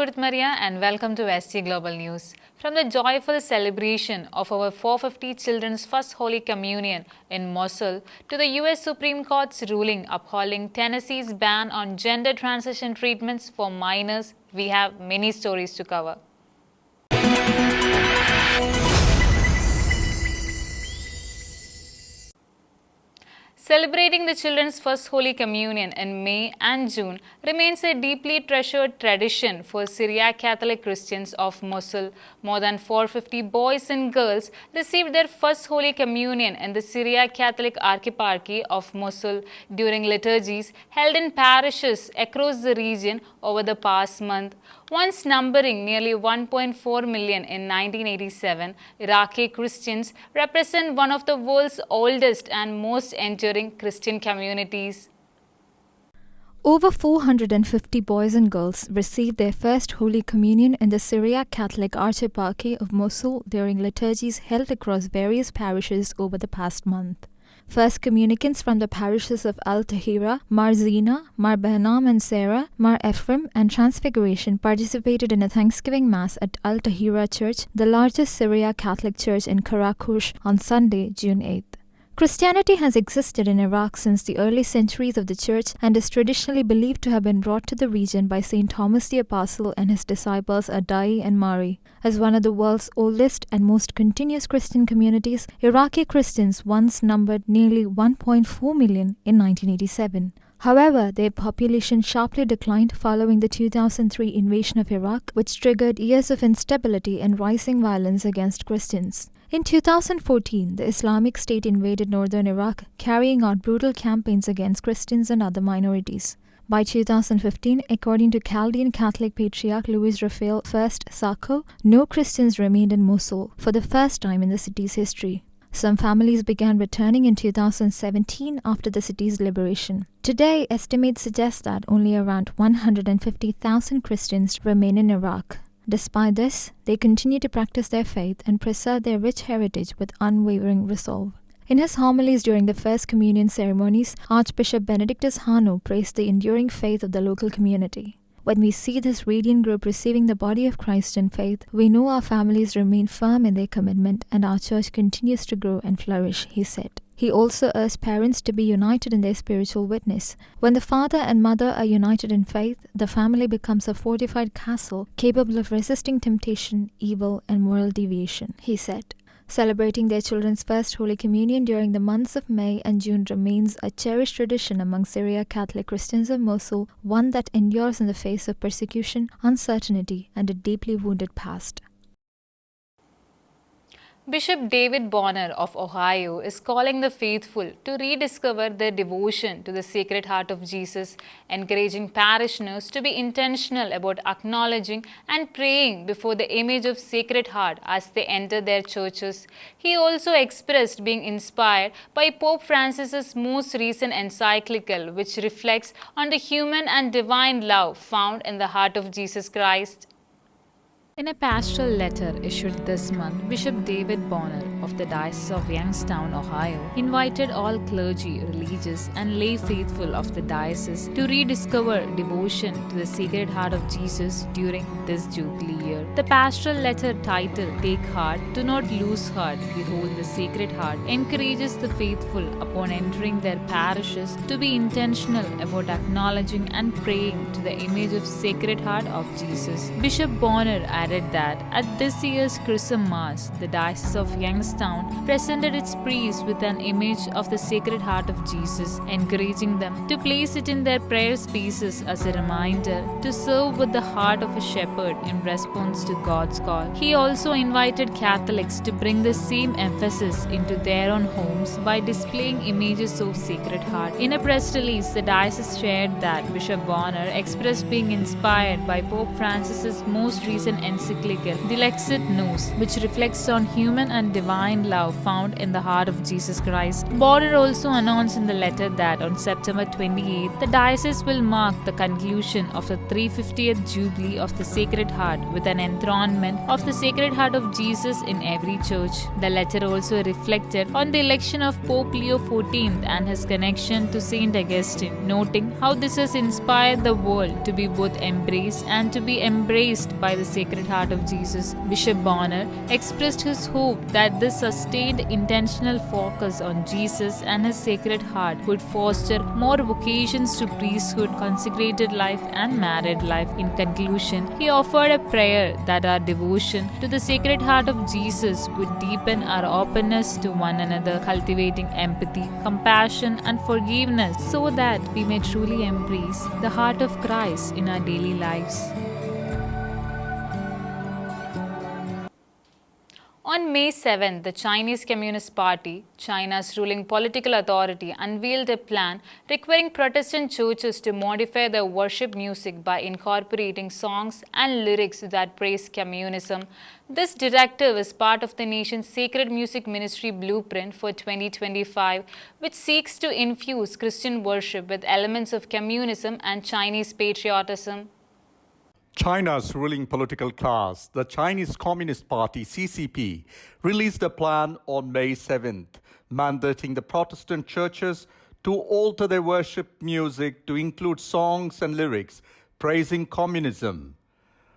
Judith Maria and welcome to SG Global News. From the joyful celebration of our 450 children's first Holy Communion in Mosul to the US Supreme Court's ruling upholding Tennessee's ban on gender transition treatments for minors, we have many stories to cover. Celebrating the children's first Holy Communion in May and June remains a deeply treasured tradition for Syriac Catholic Christians of Mosul. More than 450 boys and girls received their first Holy Communion in the Syriac Catholic Archieparchy of Mosul during liturgies held in parishes across the region over the past month. Once numbering nearly 1.4 million in 1987, Iraqi Christians represent one of the world's oldest and most enduring Christian communities. Over 450 boys and girls received their first Holy Communion in the Syriac Catholic Archieparchy of Mosul during liturgies held across various parishes over the past month. First communicants from the parishes of Al-Tahira, Mar Zina, Mar Behnam and Sarah, Mar Ephraim and Transfiguration participated in a Thanksgiving Mass at Al-Tahira Church, the largest Syriac Catholic church in Karakush, on Sunday, June 8th. Christianity has existed in Iraq since the early centuries of the church and is traditionally believed to have been brought to the region by St. Thomas the Apostle and his disciples Adai and Mari. As one of the world's oldest and most continuous Christian communities, Iraqi Christians once numbered nearly 1.4 million in 1987. However, their population sharply declined following the 2003 invasion of Iraq, which triggered years of instability and rising violence against Christians. In 2014, the Islamic State invaded northern Iraq, carrying out brutal campaigns against Christians and other minorities. By 2015, according to Chaldean Catholic Patriarch Louis Raphael I Sacco, no Christians remained in Mosul for the first time in the city's history. Some families began returning in 2017 after the city's liberation. Today, estimates suggest that only around 150,000 Christians remain in Iraq. Despite this, they continue to practice their faith and preserve their rich heritage with unwavering resolve. In his homilies during the First Communion ceremonies, Archbishop Benedictus Hano praised the enduring faith of the local community. When we see this radiant group receiving the body of Christ in faith, we know our families remain firm in their commitment and our church continues to grow and flourish, he said. He also urged parents to be united in their spiritual witness. When the father and mother are united in faith, the family becomes a fortified castle capable of resisting temptation, evil, and moral deviation, he said. Celebrating their children's first Holy Communion during the months of May and June remains a cherished tradition among Syriac Catholic Christians of Mosul, one that endures in the face of persecution, uncertainty, and a deeply wounded past. Bishop David Bonner of Ohio is calling the faithful to rediscover their devotion to the Sacred Heart of Jesus, encouraging parishioners to be intentional about acknowledging and praying before the image of Sacred Heart as they enter their churches. He also expressed being inspired by Pope Francis's most recent encyclical, which reflects on the human and divine love found in the heart of Jesus Christ. In a pastoral letter issued this month, Bishop David Bonner of the Diocese of Youngstown, Ohio, invited all clergy, religious, and lay faithful of the diocese to rediscover devotion to the Sacred Heart of Jesus during this Jubilee year. The pastoral letter titled "Take Heart, Do Not Lose Heart, Behold the Sacred Heart" encourages the faithful upon entering their parishes to be intentional about acknowledging and praying to the image of Sacred Heart of Jesus. Bishop Bonner added that at this year's Chrism Mass, the Diocese of Youngstown presented its priests with an image of the Sacred Heart of Jesus, encouraging them to place it in their prayer spaces as a reminder to serve with the heart of a shepherd in response to God's call. He also invited Catholics to bring the same emphasis into their own homes by displaying images of Sacred Heart. In a press release, the diocese shared that Bishop Bonner expressed being inspired by Pope Francis's most recent encyclical sgnews, which reflects on human and divine love found in the heart of Jesus Christ. Bonner also announced in the letter that on September 28th, the diocese will mark the conclusion of the 350th Jubilee of the Sacred Heart with an enthronement of the Sacred Heart of Jesus in every church. The letter also reflected on the election of Pope Leo XIV and his connection to Saint Augustine, noting how this has inspired the world to be both embraced and to be embraced by the Sacred Heart of Jesus. Bishop Bonner expressed his hope that this sustained intentional focus on Jesus and his Sacred Heart would foster more vocations to priesthood, consecrated life, and married life. In conclusion, he offered a prayer that our devotion to the Sacred Heart of Jesus would deepen our openness to one another, cultivating empathy, compassion, and forgiveness so that we may truly embrace the heart of Christ in our daily lives. On May 7, the Chinese Communist Party, China's ruling political authority, unveiled a plan requiring Protestant churches to modify their worship music by incorporating songs and lyrics that praise communism. This directive is part of the nation's Sacred Music Ministry blueprint for 2025, which seeks to infuse Christian worship with elements of communism and Chinese patriotism. China's ruling political class, the Chinese Communist Party (CCP), released a plan on May 7th, mandating the Protestant churches to alter their worship music to include songs and lyrics praising communism.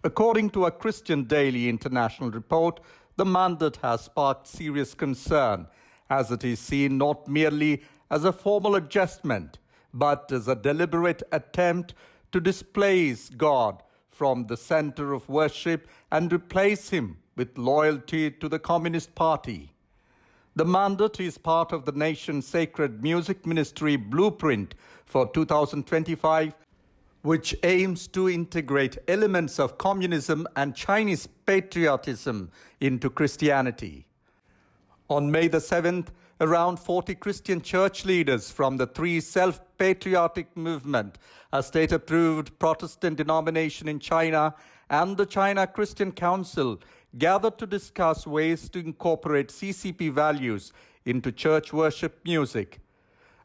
According to a Christian Daily International report, the mandate has sparked serious concern, as it is seen not merely as a formal adjustment, but as a deliberate attempt to displace God from the center of worship and replace him with loyalty to the Communist Party. The mandate is part of the nation's Sacred Music Ministry blueprint for 2025, which aims to integrate elements of communism and Chinese patriotism into Christianity. On May the 7th, around 40 Christian church leaders from the three self-patriotic movement, a state-approved Protestant denomination in China, and the China Christian Council gathered to discuss ways to incorporate CCP values into church worship music.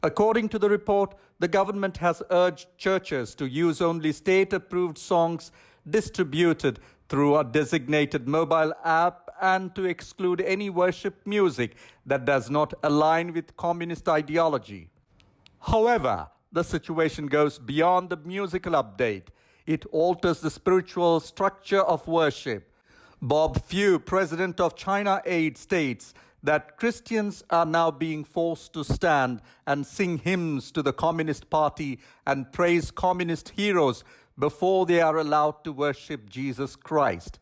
According to the report, the government has urged churches to use only state-approved songs distributed through a designated mobile app and to exclude any worship music that does not align with communist ideology. However, the situation goes beyond the musical update. It alters the spiritual structure of worship. Bob Few, president of China Aid, states that Christians are now being forced to stand and sing hymns to the Communist Party and praise communist heroes before they are allowed to worship Jesus Christ.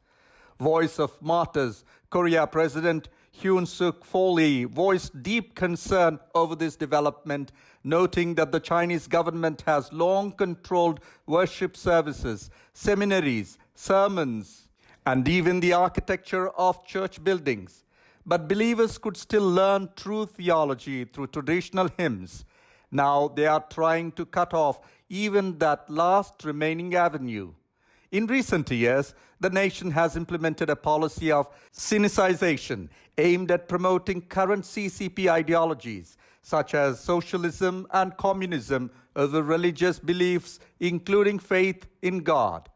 Voice of Martyrs, Korea President Hyun Suk Foley voiced deep concern over this development, noting that the Chinese government has long controlled worship services, seminaries, sermons, and even the architecture of church buildings. But believers could still learn true theology through traditional hymns. Now they are trying to cut off even that last remaining avenue. In recent years, the nation has implemented a policy of sinicization aimed at promoting current CCP ideologies, such as socialism and communism, over religious beliefs, including faith in God.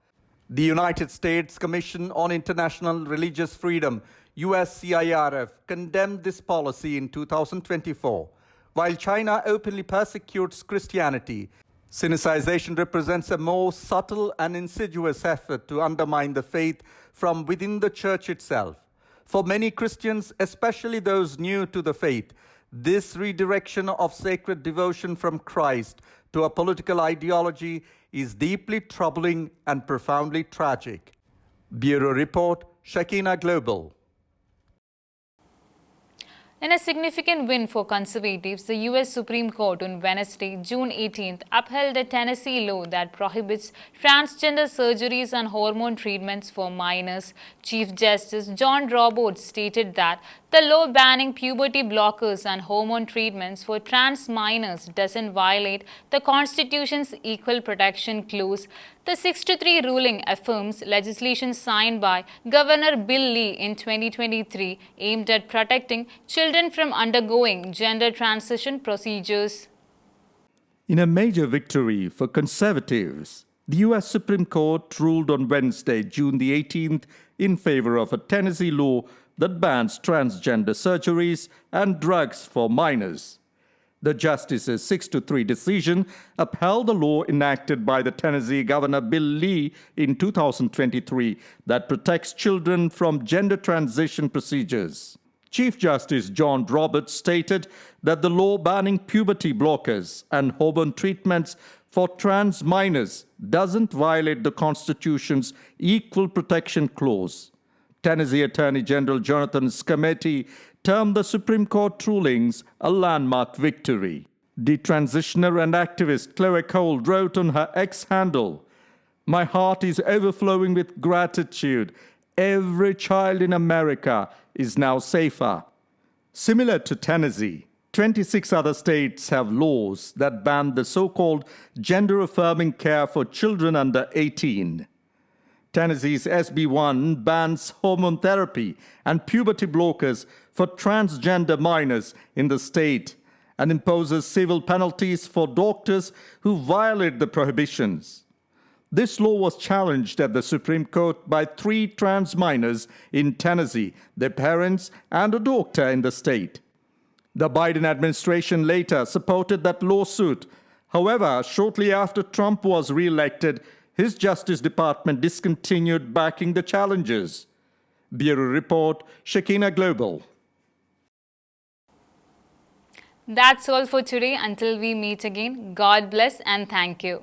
The United States Commission on International Religious Freedom, USCIRF, condemned this policy in 2024. While China openly persecutes Christianity, sinicization represents a more subtle and insidious effort to undermine the faith from within the church itself. For many Christians, especially those new to the faith, this redirection of sacred devotion from Christ to a political ideology is deeply troubling and profoundly tragic. Bureau Report, Shekinah Global. In a significant win for conservatives, the U.S. Supreme Court on Wednesday, June 18th, upheld a Tennessee law that prohibits transgender surgeries and hormone treatments for minors. Chief Justice John Roberts stated that the law banning puberty blockers and hormone treatments for trans minors doesn't violate the Constitution's Equal Protection Clause. The 6-3 ruling affirms legislation signed by Governor Bill Lee in 2023 aimed at protecting children from undergoing gender transition procedures. In a major victory for conservatives, the U.S. Supreme Court ruled on Wednesday, June the 18th, in favor of a Tennessee law that bans transgender surgeries and drugs for minors. The Justice's 6-3 decision upheld the law enacted by the Tennessee Governor Bill Lee in 2023 that protects children from gender transition procedures. Chief Justice John Roberts stated that the law banning puberty blockers and hormone treatments for trans minors doesn't violate the Constitution's Equal Protection Clause. Tennessee Attorney General Jonathan Scametti termed the Supreme Court rulings a landmark victory. The transitioner and activist Chloe Cole wrote on her X handle, "My heart is overflowing with gratitude. Every child in America is now safer." Similar to Tennessee, 26 other states have laws that ban the so-called gender-affirming care for children under 18. Tennessee's SB 1 bans hormone therapy and puberty blockers for transgender minors in the state and imposes civil penalties for doctors who violate the prohibitions. This law was challenged at the Supreme Court by 3 trans minors in Tennessee, their parents, and a doctor in the state. The Biden administration later supported that lawsuit. However, shortly after Trump was re-elected, his Justice Department discontinued backing the challenges. Bureau Report, Shekinah Global. That's all for today. Until we meet again, God bless and thank you.